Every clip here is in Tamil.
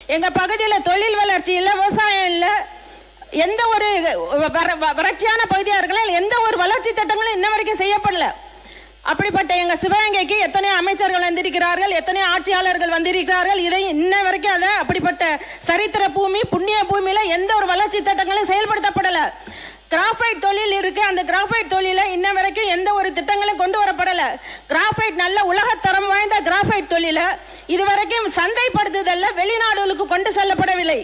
எங்க பகுதியில் தொழில் வளர்ச்சி இல்லை, விவசாயம் இல்லை, எந்த ஒரு வறட்சியான பகுதியாக இருக்கலாம், எந்த ஒரு வளர்ச்சி திட்டங்களும் இன்ன வரைக்கும் செய்யப்படல. அப்படிப்பட்ட எங்க சிவகங்கைக்கு எத்தனையோ அமைச்சர்கள் வந்திருக்கிறார்கள், எத்தனையோ ஆட்சியாளர்கள் வந்திருக்கிறார்கள். இதை இன்ன வரைக்கும் அதை அப்படிப்பட்ட சரித்திர பூமி, புண்ணிய பூமியில எந்த ஒரு வளர்ச்சி திட்டங்களும் செயல்படுத்தப்படல. கிராஃபைட் தொழில் இருக்கு, அந்த கிராஃபைட் தொழில இன்ன வரைக்கும் எந்த ஒரு திட்டங்களும் கொண்டு வரப்படல. கிராஃபைட் நல்ல உலகத்தரம் வாய்ந்த கிராஃபைட் தொழில இதுவரைக்கும் சந்தைப்படுத்துதல்ல வெளிநாடுகளுக்கு கொண்டு செல்லப்படவில்லை.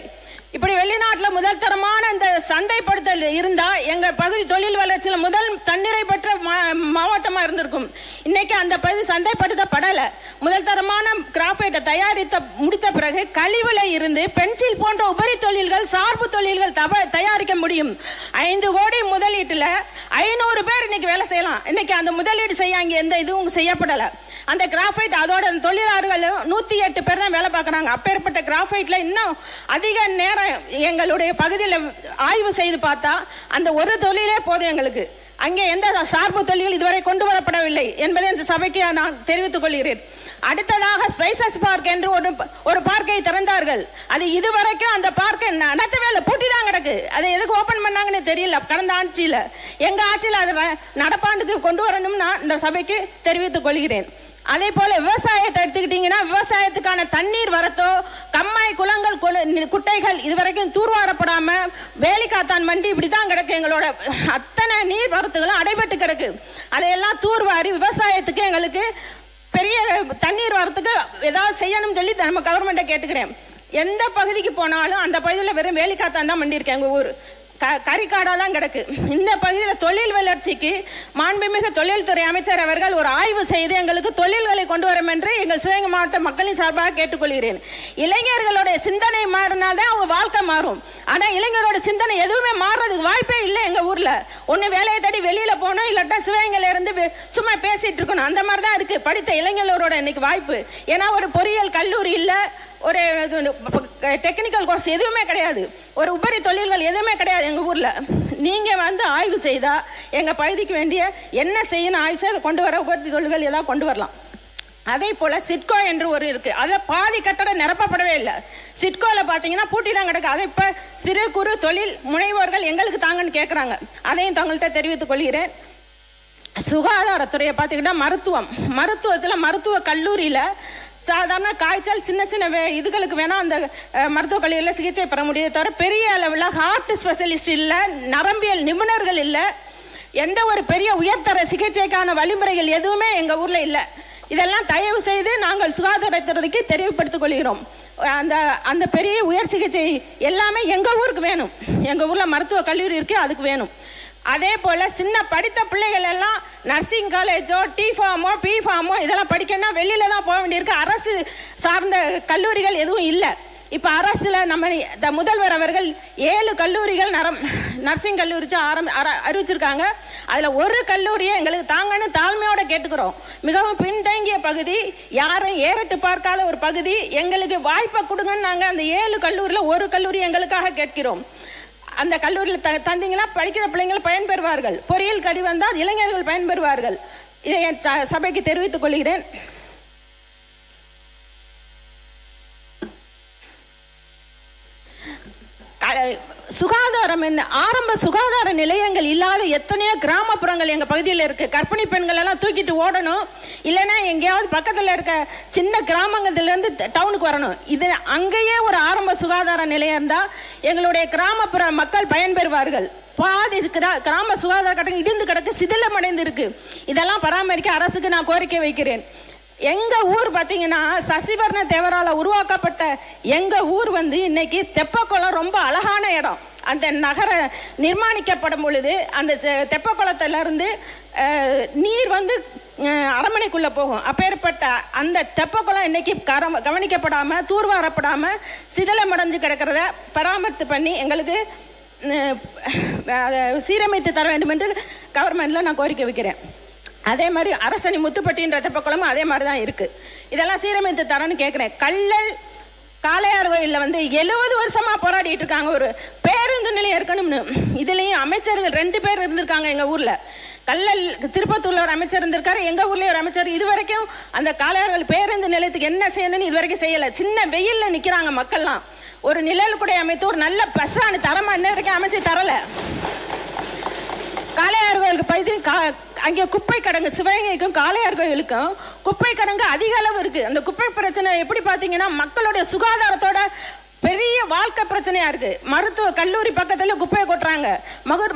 இப்படி வெளிநாட்டில் முதல் தரமான இந்த சந்தைப்படுத்தல் இருந்தா எங்க பகுதி தொழில் வளர்ச்சியில முதல் தன்னிறை பெற்ற மாவட்டமா இருந்திருக்கும். இன்னைக்கு அந்த பகுதி சந்தைப்படுத்தப்படல. முதல் தரமான கிராஃபைட்டை தயாரித்த முடித்த பிறகு கழிவுல இருந்து பென்சில் போன்ற உபரி தொழில்கள், சார்பு தொழில்கள் தயாரிக்க முடியும். 5 கோடி முதலீட்டுல 500 பேர் இன்னைக்கு வேலை செய்யலாம். இன்னைக்கு அந்த முதலீடு செய்ய அங்க எந்த இதுவும் செய்யப்படல. அந்த கிராஃபைட் அதோட தொழிலாளர்கள் 108 பேர் தான் வேலை பார்க்கறாங்க. அப்பேற்பட்ட கிராஃபைட்ல இன்னும் அதிக நேரம் எங்களுடைய பகுதியில் ஆய்வு செய்து பார்த்தா அந்த ஒரு தொழிலே போதும் எங்களுக்கு. அங்கே எந்த சார்பு தொழில்கள் இதுவரை கொண்டு வரப்படவில்லை என்பதை இந்த சபைக்கு நான் தெரிவித்துக் கொள்கிறேன். அடுத்ததாக ஸ்பைசஸ் பார்க் என்று ஒரு பார்க்கை திறந்தார்கள். அது இதுவரைக்கும் அந்த பார்க்கை நடத்தவே இல்லை, பூட்டி தான் கிடக்கு. அதை எதுக்கு ஓபன் பண்ணாங்கன்னு தெரியல. கடந்த ஆட்சியில், எங்க ஆட்சியில் அதை நடப்பாண்டுக்கு கொண்டு வரணும்னு நான் இந்த சபைக்கு தெரிவித்துக் கொள்கிறேன். அதே போல விவசாயத்தை எடுத்துக்கிட்டீங்கன்னா, விவசாயத்துக்கான தண்ணீர் வரத்தோ, கம்மாய், குளங்கள், குட்டைகள் இதுவரைக்கும் தூர்வாரப்படாம வேலிக்காத்தான் மண்டி இப்படிதான் கிடக்கு. எங்களோட அத்தனை நீர் வரத்துகளும் அடைபட்டு கிடக்கு. அதையெல்லாம் தூர்வாரி விவசாயத்துக்கு எங்களுக்கு பெரிய தண்ணீர் வரத்துக்கு ஏதாவது செய்யணும்னு சொல்லி நம்ம கவர்மெண்ட்டை கேட்டுக்கிறேன். எந்த பகுதிக்கு போனாலும் அந்த பகுதியில் வெறும் வேலிக்காத்தான் தான் மண்டி இருக்கு. எங்க ஊர் கரிக்காடாக தான் கிடக்கு. இந்த பகுதியில் தொழில் வளர்ச்சிக்கு மாண்புமிகு தொழில்துறை அமைச்சர் அவர்கள் ஒரு ஆய்வு செய்து எங்களுக்கு தொழில்களை கொண்டு வரும் என்று எங்கள் சிவகங்கை மாவட்ட மக்களின் சார்பாக கேட்டுக்கொள்கிறேன். இளைஞர்களுடைய சிந்தனை மாறினால்தான் அவங்க வாழ்க்கை மாறும். ஆனால் இளைஞரோட சிந்தனை எதுவுமே மாறுறதுக்கு வாய்ப்பே இல்லை. எங்கள் ஊரில் ஒன்று வேலையை தேடி வெளியில் போகணும், இல்லாட்டா சிவகங்கையில இருந்து சும்மா பேசிட்டு இருக்கணும். அந்த மாதிரி தான் இருக்கு படித்த இளைஞர்களோட இன்னைக்கு வாய்ப்பு. ஏன்னா ஒரு பொறியியல் கல்லூரி இல்லை, ஒரு டெக்னிக்கல் கோர்ஸ் எதுவுமே கிடையாது, ஒரு உபரி தொழில்கள் எதுவுமே கிடையாது எங்கள் ஊரில். நீங்கள் வந்து ஆய்வு செய்தால் எங்கள் பகுதிக்கு வேண்டிய என்ன செய்யணும் ஆய்வு செய்து கொண்டு வர உபரி தொழில்கள் ஏதாவது கொண்டு வரலாம். அதே போல் சிட்கோ என்று ஒரு இருக்குது, அதில் பாதி கட்டடம் நிரப்பப்படவே இல்லை. சிட்கோவில் பார்த்தீங்கன்னா பூட்டி தான் கிடக்கு. அதை இப்போ சிறு குறு தொழில் முனைவோர்கள் எங்களுக்கு தாங்கன்னு கேட்குறாங்க. அதையும் தங்கள்கிட்ட தெரிவித்துக் கொள்கிறேன். சுகாதாரத்துறையை பார்த்தீங்கன்னா மருத்துவத்தில் மருத்துவ கல்லூரியில் சாதாரண காய்ச்சல் சின்ன சின்ன இதுகளுக்கு வேணால் அந்த மருத்துவக் கல்லூரியில் சிகிச்சை பெற முடியாது. தவிர பெரிய அளவில் ஹார்ட் ஸ்பெஷலிஸ்ட் இல்லை, நரம்பியல் நிபுணர்கள் இல்லை, எந்த ஒரு பெரிய உயர்தர சிகிச்சைக்கான வழிமுறைகள் எதுவுமே எங்கள் ஊரில் இல்லை. இதெல்லாம் தயவு செய்து நாங்கள் சுகாதாரத்துறைக்கு தெரிவுபடுத்திக் கொள்கிறோம். அந்த பெரிய உயர் சிகிச்சை எல்லாமே எங்கள் ஊருக்கு வேணும். எங்கள் ஊரில் மருத்துவ கல்லூரி இருக்குது, அதுக்கு வேணும். அதே போல் சின்ன படித்த பிள்ளைகள் எல்லாம் நர்சிங் காலேஜோ, T.Pharm, P.Pharm இதெல்லாம் படிக்கணும்னா வெளியில தான் போக வேண்டியிருக்கு. அரசு சார்ந்த கல்லூரிகள் எதுவும் இல்லை. இப்போ அரசில் நம்ம முதல்வர் அவர்கள் 7 கல்லூரிகள் நர்சிங் கல்லூரி அறிவிச்சிருக்காங்க. அதில் ஒரு கல்லூரியை எங்களுக்கு தாங்கன்னு தாழ்மையோடு கேட்டுக்கிறோம். மிகவும் பின்தங்கிய பகுதி, யாரும் ஏறிட்டு பார்க்காத ஒரு பகுதி, எங்களுக்கு வாய்ப்பை கொடுங்கன்னு நாங்கள் அந்த 7 கல்லூரியில் ஒரு கல்லூரி எங்களுக்காக கேட்கிறோம். அந்த கல்லூரியில் தந்தீங்கன்னா படிக்கிற பிள்ளைங்கள் பயன்பெறுவார்கள். பொறியியல் கல்வி வந்தால் இளைஞர்கள் பயன்பெறுவார்கள். இதை சபைக்கு தெரிவித்துக் கொள்கிறேன். சுகாதாரம் என்ன, ஆரம்ப சுகாதார நிலையங்கள் இல்லாத எத்தனையோ கிராமப்புறங்கள் எங்கள் பகுதியில் இருக்கு. கர்ப்பிணி பெண்கள் எல்லாம் தூக்கிட்டு ஓடணும், இல்லைன்னா எங்கேயாவது பக்கத்தில் இருக்க சின்ன கிராமங்கள்லேருந்து டவுனுக்கு வரணும். இது அங்கேயே ஒரு ஆரம்ப சுகாதார நிலையம் இருந்தால் எங்களுடைய கிராமப்புற மக்கள் பயன்பெறுவார்கள். பாதி கிராம சுகாதார கட்டணம் இடிந்து கிடக்கு, சிதிலமடைந்து இருக்கு. இதெல்லாம் பராமரிக்க அரசுக்கு நான் கோரிக்கை வைக்கிறேன். எங்க ஊர் பார்த்தீங்கன்னா சசிவர்ண தேவரால உருவாக்கப்பட்ட எங்க ஊர் வந்து இன்னைக்கு தெப்பக்குளம் ரொம்ப அழகான இடம். அந்த நகர நிர்மாணிக்கப்படும் பொழுது அந்த தெப்பக்குளத்திலிருந்து நீர் வந்து அரண்மனைக்குள்ள போகும். அப்பேற்பட்ட அந்த தெப்பக்குளம் இன்னைக்கு கவனிக்கப்படாம, தூர்வாரப்படாம சிதிலமடைஞ்சு கிடக்கிறத பராமரித்து பண்ணி எங்களுக்கு சீரமைத்து தர வேண்டும் என்று கவர்மெண்ட்ல நான் கோரிக்கை வைக்கிறேன். அதே மாதிரி அரசனி முத்துப்பட்டின்ற தெப்பக்குளமும் அதே மாதிரி தான் இருக்கு. இதெல்லாம் சீரமைத்து தரன்னு கேட்குறேன். கல்லல் காளையார் கோயிலில் வந்து 70 வருஷமா போராடிட்டு இருக்காங்க ஒரு பேருந்து நிலையம் இருக்கணும்னு. இதுலேயும் அமைச்சர்கள் 2 பேர் இருந்திருக்காங்க எங்கள் ஊரில். திருப்பத்தூர்ல ஒரு அமைச்சர் இருந்திருக்காரு, எங்க ஊர்லயே ஒரு அமைச்சர். இதுவரைக்கும் அந்த காளையார்கள் பேருந்து நிலையத்துக்கு என்ன செய்யணும்னு இதுவரைக்கும் செய்யல. சின்ன வெயில்ல நிக்கிறாங்க மக்கள்லாம். ஒரு நிழல் கூட அமைத்து ஒரு நல்ல பஸ்ஸான தரமா இன்ன வரைக்கும் அமைச்சு தரல. காளையார்களுக்கு பைத்து அங்கே குப்பை கிடங்கு, சிவகங்கைக்கும் காளையார் கோயிலுக்கும் குப்பை கிடங்கு அதிக அளவு இருக்கு. அந்த குப்பை பிரச்சனை எப்படி பாத்தீங்கன்னா மக்களுடைய சுகாதாரத்தோட பெரிய வாழ்க்கை பிரச்சனையா இருக்கு. மருத்துவ கல்லூரி பக்கத்துல குப்பையை கொட்டுறாங்க.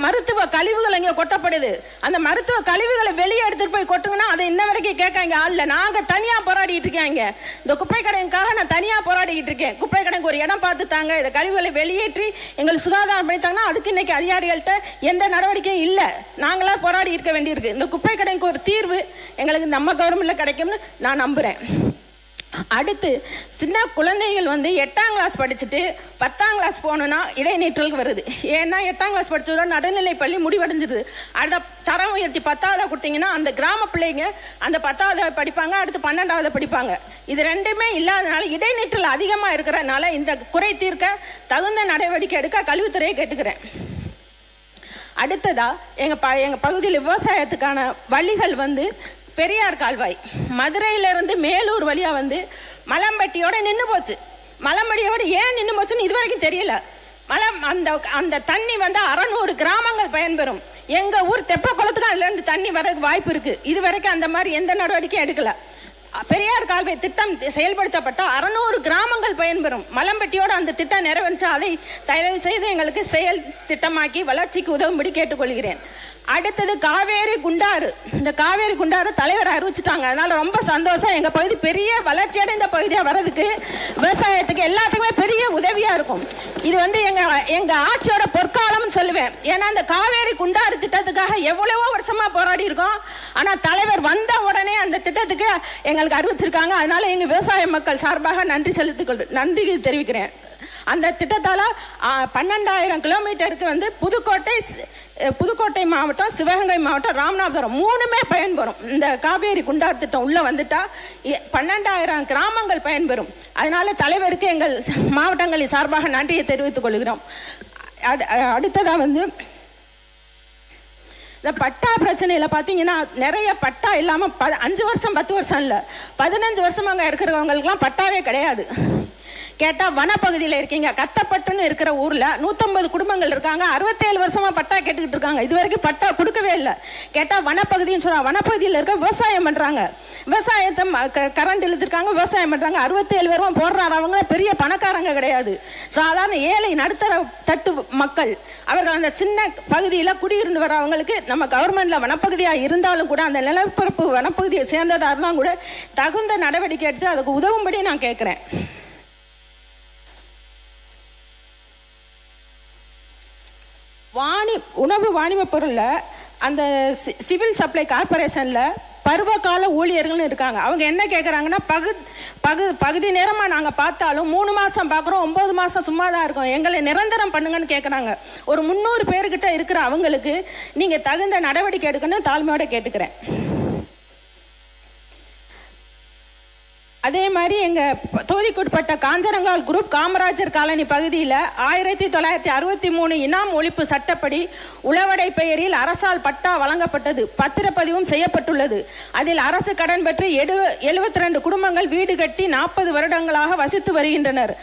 மருத்துவ கழிவுகள் இங்க கொட்டப்படுது. அந்த மருத்துவ கழிவுகளை வெளியே எடுத்துட்டு போய் கொட்டுங்கன்னா அதை இன்ன வரைக்கும் கேட்காங்க ஆள். நாங்க தனியா போராடிட்டு இருக்கேன். இந்த குப்பை கடைக்காக நான் தனியா போராடிட்டு இருக்கேன். குப்பை கடைக்கு ஒரு இடம் பார்த்து தாங்க, இந்த கழிவுகளை வெளியேற்றி எங்களுக்கு சுகாதாரம் பண்ணித்தாங்கன்னா அதுக்கு இன்னைக்கு அதிகாரிகள்கிட்ட எந்த நடவடிக்கையும் இல்லை. நாங்களா போராடி இருக்க வேண்டியிருக்கு. இந்த குப்பை கடைக்கு ஒரு தீர்வு எங்களுக்கு நம்ம கவர்மெண்ட்ல கிடைக்கும்னு நான் நம்புறேன். அடுத்து சின்ன குழந்தைகள் 8ஆம் கிளாஸ் படிச்சுட்டு 10ஆம் கிளாஸ் போகணும்னா இடைநீற்றலுக்கு வருது. ஏன்னா 8ஆம் கிளாஸ் படிச்சதோட நடுநிலை பள்ளி முடிவடைஞ்சிருது. அடுத்த தரம் உயர்த்தி 10ஆவது கொடுத்தீங்கன்னா அந்த கிராம பிள்ளைங்க அந்த 10ஆவது படிப்பாங்க, அடுத்து 12ஆவது படிப்பாங்க. இது ரெண்டுமே இல்லாதனால இடைநீற்றல் அதிகமாக இருக்கிறதுனால இந்த குறை தீர்க்க தகுந்த நடவடிக்கை எடுக்க கல்வித்துறையை கேட்டுக்கிறேன். அடுத்ததா எங்க பகுதியில் விவசாயத்துக்கான வழிகள் பெரியார் கால்வாய் மதுரையிலிருந்து மேலூர் வழியா மலம்பட்டியோட நின்று போச்சு. மலம்பட்டியோட ஏன் நின்று போச்சுன்னு இதுவரைக்கும் தெரியல. அந்த தண்ணி 600 கிராமங்கள் பயன்பெறும். எங்க ஊர் தெப்ப குளத்துக்கு அதுல இருந்து தண்ணி வர வாய்ப்பு இருக்கு. இதுவரைக்கும் அந்த மாதிரி எந்த நடவடிக்கையும் எடுக்கல. பெரியார் கால்வாய் திட்டம் செயல்படுத்தப்பட்ட 600 கிராமங்கள் பயன்பெறும். மலம்பட்டியோட அந்த திட்டம் நிறைவேற்ற அதை தயவு செய்து எங்களுக்கு செயல் திட்டமாக்கி வளர்ச்சிக்கு உதவும்படி கேட்டுக்கொள்கிறேன். அடுத்தது காவேரி குண்டாறு. இந்த காவேரி குண்டாறு தலைவர் அறிவிச்சுட்டாங்க. அதனால ரொம்ப சந்தோஷம். எங்க பகுதி பெரிய வளர்ச்சி அடைந்த பகுதியா வர்றதுக்கு விவசாயத்துக்கு எல்லாத்துக்குமே பெரிய உதவியா இருக்கும். இது எங்க ஆட்சியோட பொற்காலம்னு சொல்லுவேன். ஏன்னா இந்த காவேரி குண்டாறு திட்டத்துக்காக எவ்வளவோ வருஷமா போராடி இருக்கோம். ஆனா தலைவர் வந்த உடனே அந்த திட்டத்துக்கு எங்களுக்கு அறிவிச்சிருக்காங்க. அதனால எங்க விவசாய மக்கள் சார்பாக நன்றி தெரிவிக்கிறேன். அந்த திட்டத்தால 12,000 கிலோமீட்டருக்கு புதுக்கோட்டை மாவட்டம், சிவகங்கை மாவட்டம், ராமநாதபுரம் 3மே பயன்பெறும். இந்த காவேரி குண்டார் திட்டம் உள்ள வந்துட்டா 12,000 கிராமங்கள் பயன்பெறும். அதனால தலைவருக்கு எங்கள் மாவட்டங்களின் சார்பாக நன்றியை தெரிவித்துக் கொள்கிறோம். அடுத்ததா இந்த பட்டா பிரச்சனையில் பார்த்தீங்கன்னா நிறைய பட்டா இல்லாமல் 5 வருஷம் 10 வருஷம் இல்லை 15 வருஷம் அங்கே இருக்கிறவங்களுக்குலாம் பட்டாவே கிடையாது. கேட்டால் வனப்பகுதியில் இருக்கீங்க, கத்தப்பட்டுன்னு இருக்கிற ஊரில் 150 குடும்பங்கள் இருக்காங்க. 67 வருஷமா பட்டா கேட்டுக்கிட்டு இருக்காங்க. இது வரைக்கும் பட்டா கொடுக்கவே இல்லை. கேட்டால் வனப்பகுதின்னு சொல்கிறாங்க. வனப்பகுதியில் இருக்க விவசாயம் பண்ணுறாங்க. விவசாயத்தை கரண்ட் இழுத்துருக்காங்க, விவசாயம் பண்ணுறாங்க. 67 வருமா போடுறாரு. அவங்க பெரிய பணக்காரங்க கிடையாது, சாதாரண ஏழை நடுத்தர தட்டு மக்கள். அவர்கள் அந்த சின்ன பகுதியில் குடியிருந்து வரவங்களுக்கு நம்ம கவர்மெண்ட்ல வனப்பகுதியாக இருந்தாலும் கூட அந்த நிலப்பரப்பு வனப்பகுதியை சேர்ந்ததாக இருந்தாலும் கூட தகுந்த நடவடிக்கை எடுத்து அதுக்கு உதவும்படி நான் கேட்குறேன். உணவு வாணிப பொருள்ல அந்த சிவில் சப்ளை கார்பரேஷன்ல பருவகால ஊழியர்கள் இருக்காங்க. அவங்க என்ன கேட்குறாங்கன்னா பகுதி நேரமாக நாங்கள் பார்த்தாலும் 3 மாதம் பார்க்குறோம், 9 மாதம் சும்மா தான் இருக்கோம், எங்களை நிரந்தரம் பண்ணுங்கன்னு கேட்குறாங்க. ஒரு 300 பேர்கிட்ட இருக்கிற அவங்களுக்கு நீங்கள் தகுந்த நடவடிக்கை எடுக்கணும்னு தாழ்மையோட கேட்டுக்கிறேன். அதே மாதிரி எங்கள் தொகுதிக்குட்பட்ட காஞ்சரங்கால் குரூப் காமராஜர் காலனி பகுதியில் 1963 இனாம் ஒழிப்பு சட்டப்படி உளவடை பெயரில் அரசால் பட்டா வழங்கப்பட்டது. பத்திரப்பதிவும் செய்யப்பட்டுள்ளது. அதில் அரசு கடன் பெற்று 72 குடும்பங்கள் வீடு கட்டி 40 வருடங்களாக வசித்து வருகின்றனர்.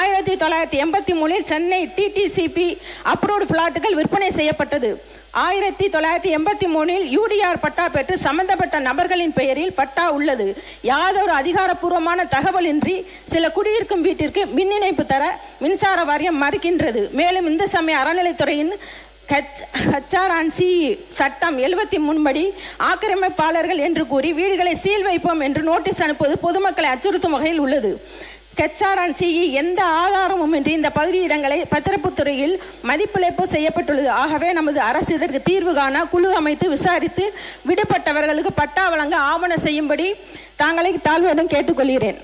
1983 சென்னை டிடிசிபி அப்ரூவ்டு பிளாட்டுகள் விற்பனை செய்யப்பட்டது. 1983 யூடிஆர் பட்டா பெற்று சம்பந்தப்பட்ட நபர்களின் பெயரில் பட்டா உள்ளது. யாதொரு அதிகாரப்பூர்வமான தகவலின்றி சில குடியிருக்கும் வீட்டிற்கு மின் இணைப்பு தர மின்சார வாரியம் மறுக்கின்றது. மேலும் இந்து சமய அறநிலைத்துறையின் HRC சட்டம் 73 படி ஆக்கிரமிப்பாளர்கள் என்று கூறி வீடுகளை சீல் வைப்போம் என்று நோட்டீஸ் அனுப்புவது பொதுமக்களை அச்சுறுத்தும் வகையில் உள்ளது. HRC எந்த ஆதாரமும் இன்றி இந்த பகுதி இடங்களை பத்திரப்புத்துறையில் மதிப்பிழப்பு செய்யப்பட்டுள்ளது. ஆகவே நமது அரசு இதற்கு தீர்வு காண குழு அமைத்து விசாரித்து விடுபட்டவர்களுக்கு பட்டா வழங்க ஆவணம் செய்யும்படி தாங்களை தாழ்வுடன் கேட்டுக்கொள்கிறேன்.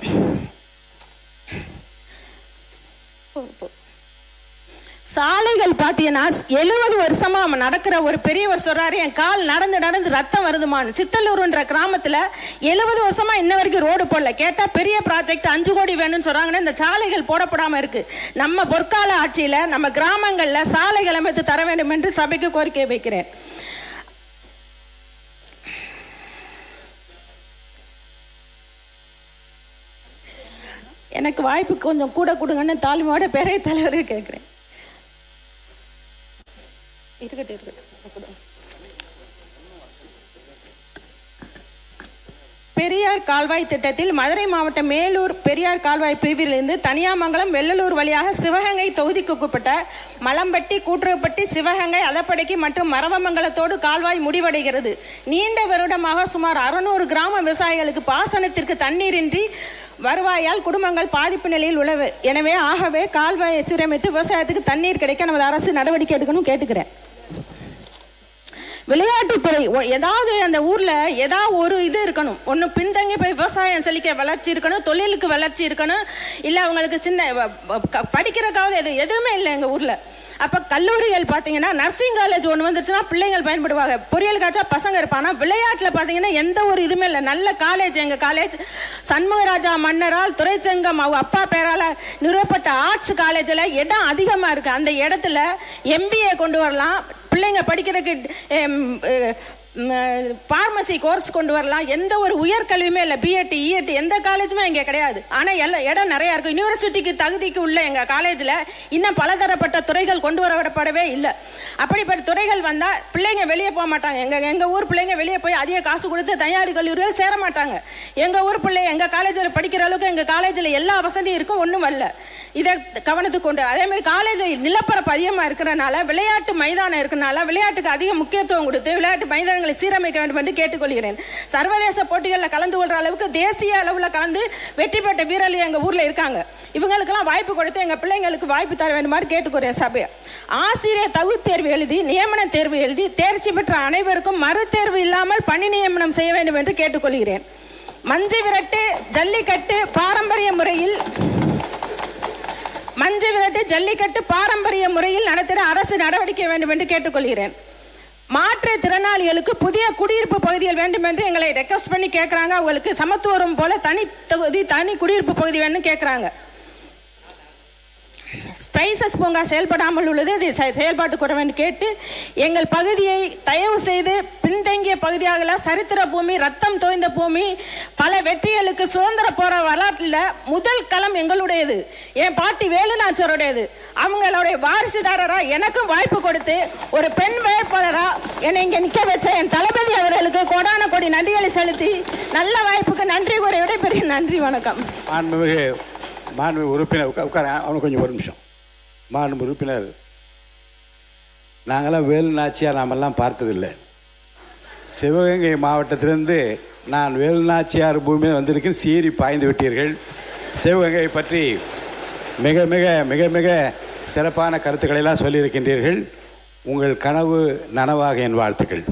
சாலைகள் பார்த்தீங்கன்னா 70 வருஷமா நடக்கிற ஒரு பெரியவர் சொல்றாரு, என் கால் நடந்து நடந்து ரத்தம் வருதுமான்னு. சித்தலூர்ன்ற கிராமத்துல 70 வருஷமா இன்ன வரைக்கும் ரோடு போடல. கேட்டா பெரிய ப்ராஜெக்ட் 5 கோடி வேணும்னு சொல்றாங்கன்னா இந்த சாலைகள் போடப்படாம இருக்கு. நம்ம பொற்கால ஆட்சியில நம்ம கிராமங்கள்ல சாலைகள் அமைத்து தர வேண்டும் என்று சபைக்கு கோரிக்கை வைக்கிறேன். எனக்கு வாய்ப்பு கொஞ்சம் கூட கொடுங்கன்னு தாழ்மையோட பேரவைத் தலைவரை கேட்குறேன். இருக்கட்டும். பெரியார் கால்வாய் திட்டத்தில் மதுரை மாவட்டம் மேலூர் பெரியார் கால்வாய் பிரிவிலிருந்து தனியாமங்கலம் வெள்ளலூர் வழியாக சிவகங்கை தொகுதிக்குட்பட்ட மலம்பட்டி, கூட்டுறவுப்பட்டி, சிவகங்கை, அதப்படைக்கு மற்றும் மரவமங்கலத்தோடு கால்வாய் முடிவடைகிறது. நீண்ட வருடமாக சுமார் 600 கிராம விவசாயிகளுக்கு பாசனத்திற்கு தண்ணீரின்றி வருவாயால் குடும்பங்கள் பாதிப்பு நிலையில் உள்ளது. ஆகவே கால்வாயை சீரமைத்து விவசாயத்துக்கு தண்ணீர் கிடைக்க நமது அரசு நடவடிக்கை எடுக்கணும் கேட்டுக்கிறேன். விளையாட்டுத்துறை ஏதாவது அந்த ஊரில் ஏதாவது ஒரு இது இருக்கணும். ஒன்று பின்தங்கி போய் விவசாயம் செழிக்க வளர்ச்சி இருக்கணும், தொழிலுக்கு வளர்ச்சி இருக்கணும், இல்லை அவங்களுக்கு சின்ன படிக்கிறக்காவது எதுவுமே இல்லை எங்கள் ஊரில். அப்போ கல்லூரிகள் பார்த்தீங்கன்னா நர்சிங் காலேஜ் ஒன்று வந்துருச்சுன்னா பிள்ளைங்கள் பயன்படுவாங்க, பொறியியல் காய்ச்சா பசங்க இருப்பாங்க. விளையாட்டில் பார்த்தீங்கன்னா எந்த ஒரு இதுவுமே இல்லை. நல்ல காலேஜ் எங்கள் காலேஜ் சண்முகராஜா மன்னரால் துரைச்சங்கம் அவங்க அப்பா பேரால் நிறுவப்பட்ட ஆர்ட்ஸ் காலேஜில் இடம் அதிகமாக இருக்குது. அந்த இடத்துல MBA கொண்டு வரலாம், பிள்ளைங்க படிக்கிறதுக்கு பார்மசி கோர்ஸ் கொண்டு வரலாம். எந்த ஒரு உயர்கல்வியுமே இல்லை. BEd EEd எந்த காலேஜுமே இங்கே கிடையாது. ஆனால் இடம் நிறையா இருக்கும். யூனிவர்சிட்டிக்கு தகுதிக்கு உள்ள எங்கள் காலேஜில் இன்னும் பலதரப்பட்ட துறைகள் கொண்டு வரப்படவே இல்லை. அப்படிப்பட்ட துறைகள் வந்தால் பிள்ளைங்க வெளியே போக மாட்டாங்க. எங்கள் ஊர் பிள்ளைங்க வெளியே போய் அதிக காசு கொடுத்து தனியார் கல்லூரியில் சேர மாட்டாங்க. எங்கள் ஊர் பிள்ளைங்க எங்கள் காலேஜில் படிக்கிற அளவுக்கு எங்கள் காலேஜில் எல்லா வசதியும் இருக்கும், ஒன்றும் வரல. இதை கவனத்துக்கு கொண்டு அதேமாதிரி காலேஜில் நிலப்பரப்பு அதிகமாக இருக்கிறனால, விளையாட்டு மைதானம் இருக்கிறனால விளையாட்டுக்கு அதிக முக்கியத்துவம் கொடுத்து விளையாட்டு மைதானங்களை சீரமைக்க வேண்டும் என்று கேட்டுக்கொள்கிறேன். சர்வதேச போட்டிகளில் கலந்து கொள்ற அளவுக்கு தேசிய அளவில் கலந்து வெற்றி பெற்ற வீரர்கள் எங்கள் ஊரில் இருக்காங்க. இவங்களுக்கெல்லாம் வாய்ப்பு கொடுத்து எங்கள் பிள்ளைங்களுக்கு வாய்ப்பு தர வேண்டுமாறு கேட்டுக்கொள்கிறேன் சபை. ஆசிரியர் தகுதி தேர்வு எழுதி நியமன தேர்வு எழுதி தேர்ச்சி பெற்ற அனைவருக்கும் மறுதேர்வு இல்லாமல் பணி நியமனம் செய்ய வேண்டும் என்று கேட்டுக்கொள்கிறேன். மஞ்சு விரட்டு ஜல்லிக்கட்டு பாரம்பரிய முறையில் நடத்திட அரசு நடவடிக்கை வேண்டும் என்று கேட்டுக்கொள்கிறேன். மாற்றுத்திறனாளிகளுக்கு புதிய குடியிருப்பு பகுதிகள் வேண்டும் என்று எங்களை ரெக்வஸ்ட் பண்ணி கேட்குறாங்க. அவங்களுக்கு சமத்துவம் போல தனி குடியிருப்பு பகுதி வேணும்னு கேட்குறாங்க. ஸ்பைசஸ் பூங்கா செயல்படாமல் உள்ளது, இது செயல்பாட்டுக்கு வர வேண்டும் கேட்டு எங்கள் பகுதியை தயவு செய்து பின்தங்கிய பகுதியாக சரித்திர பூமி, ரத்தம் தோய்ந்த பூமி, பல வெற்றிகளுக்கு சுதந்திர போற வரலாற்றில் முதல் களம் எங்களுடையது. என் பாட்டி வேலுநாச்சியாருடையது. அவங்களுடைய வாரிசுதாரரா எனக்கும் வாய்ப்பு கொடுத்து ஒரு பெண் வேட்பாளரா என்னை இங்கே நிற்க வச்ச என் தளபதி அவர்களுக்கு கோடான கோடி நன்றிகளை செலுத்தி நல்ல வாய்ப்புக்கு நன்றி கூற விடைபெறுகிற. நன்றி, வணக்கம். மாண்பு உறுப்பினர் உட்கார அவனுக்கு கொஞ்சம் ஒரு நிமிஷம். மாண்பு உறுப்பினர், நாங்களாம் வேலு நாச்சியார் நாமெல்லாம் பார்த்ததில்லை. சிவகங்கை மாவட்டத்திலிருந்து நான் வேலு நாச்சியார் பூமியில் வந்திருக்கேன். சீறி பாய்ந்து விட்டீர்கள். சிவகங்கை பற்றி மிக மிக மிக மிக சிறப்பான கருத்துக்களெல்லாம் சொல்லியிருக்கின்றீர்கள். உங்கள் கனவு நனவாக என் வாழ்த்துக்கள்.